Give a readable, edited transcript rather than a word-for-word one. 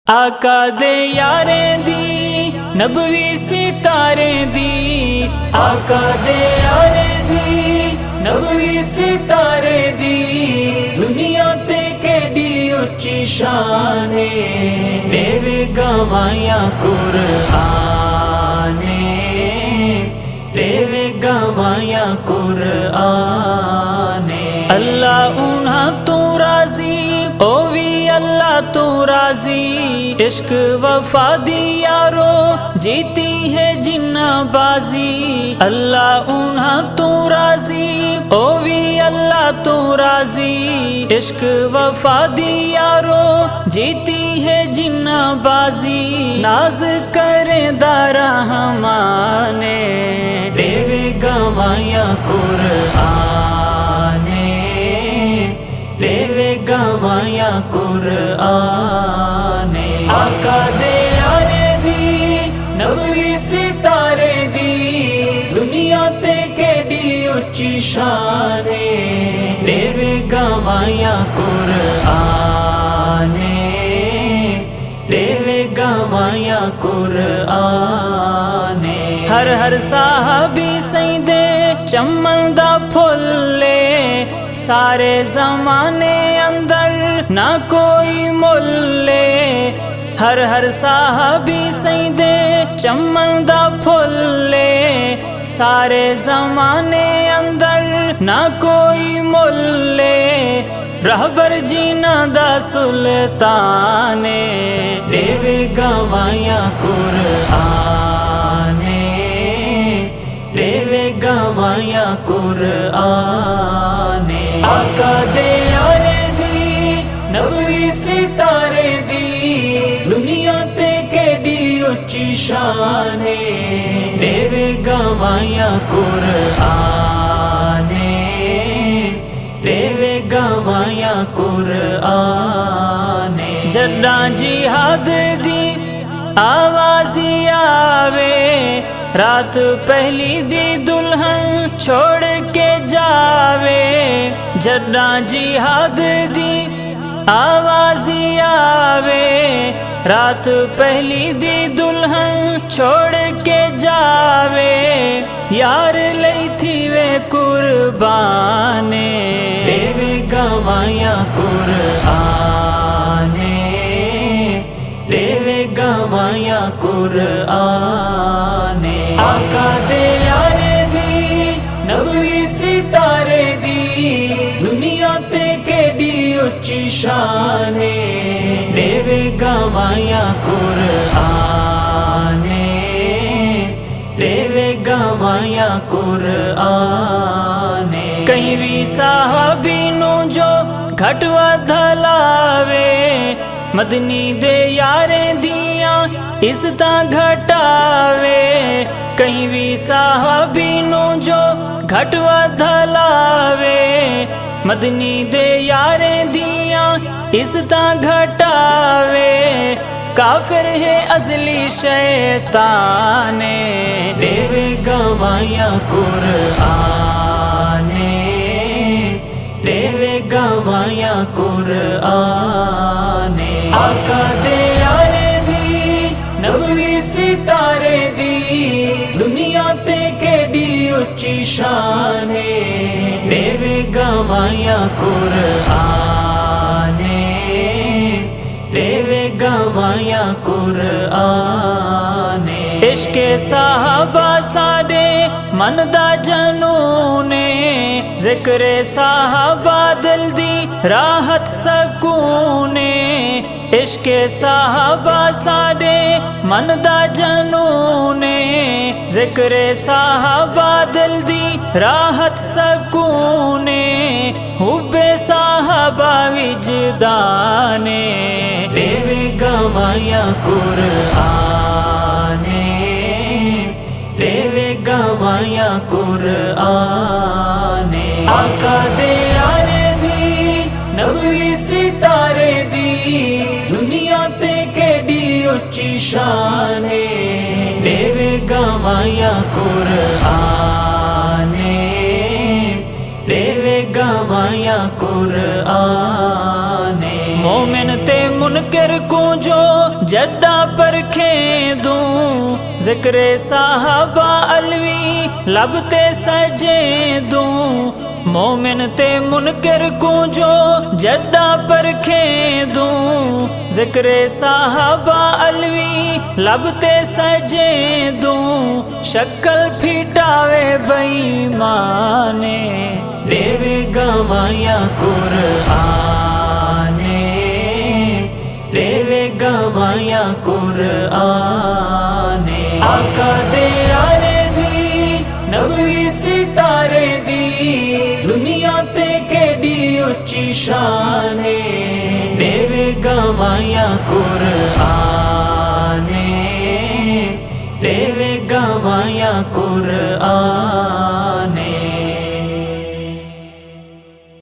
آقا دے یاریں دی نبوی ستارے دی، آقا دے یاریں دی نبوی ستارے دی، دنیا تے کیڑی اچھی شان دے گوایا قرآن دے گوایا قرآن۔ اللہ انہاں تو راضی او وی اللہ تو راضی، عشق وفا دی یارو جیتی ہے جنہ بازی، اللہ انہاں تو راضی او وی اللہ تو راضی، عشق وفا دی یارو جیتی ہے جنہ بازی، ناز کرے دارا ہمانے دے گوایا قرآن دے گوایا قرآن۔ آقا دے یاریں دی نبوی ستارے دی، دنیا تے کیڑی اچھی شان دے گوایا قرآن دے گوایا قرآن۔ ہر ہر صحابی سیندے چمن دا پھلے، سارے زمانے اندر نہ کوئی ملے، ہر ہر صحابی سیندے چمن دا پھلے، سارے زمانے اندر نہ کوئی ملے، رہبر جینا دا سلطان دے گوایا قرآن دے گوایا قرآن۔ آقا دے یاریں دی نبوی ستارے دی، دنیا تے کیڑی اچھی شان دے گوایا قرآن دے گوایا قرآن۔ جداں جہاد دی آوازی آوے، رات پہلی دی دلہن چھوڑ کے جاوے، جداں جہاد دی آوازی آوے، رات پہلی دی دلہن چھوڑ کے جاوے، یار لئی تھی وے قربان دے گوایا قرآن دے گوایا قرآن۔ آقا دے یاریں دی نبوی ستارے دی، دنیا تے کیڑی اچھی شان دے گوایا قرآن دے گوایا قرآن۔ کہیں بھی صحابی نو جو گھٹ ودھلاوے، مدنی دے یاریں دیاں عزتاں گھٹاوے، کہیں بھی صحابی نو جو گھٹ ودھلاوے، مدنی دے یاریں دیاں عزتاں گھٹاوے، کافر ہے ازلی شیطان دے گوایا قرآن دے گوایا قرآن۔ آقا دے یاریں دی نبوی ستارے دی، دنیا تے کیڑی اچھی شان دے گوایا قرآن دے گوایا قرآن۔ عشق صحابہ ساڈے من دا جنون، ذکر صحابہ دل دی راحت سکون، عشق صحابہ ساڈے من دا جنون، ذکر صحابہ دل دی راحت سکون، حب صحابہ وجدان دے گوایا قرآن دے گوایا قرآن۔ آقا دے یاریں دی نبوی ستارے دی، دنیا تے کیڑی اچھی شان دے گوایا قرآن دے گوایا قرآن۔ مومن تے منکر کو جو جڈا پرکھے دوں ذکر صحابہ علوی لب تے سجے دوں مومن تے منکر کو جو جڈا پرکھے دوں ذکر صحابہ علوی لب تے سجے دوں شکل پھٹاوے بےایمانے دیوے گوایا قرآن دیوے گوایا قرآن آقا دے یارے دی نبوی ستارے دی دنیا تے کیڈی اچھی شان دیوے گوایا قرآن دیوے گوایا قرآن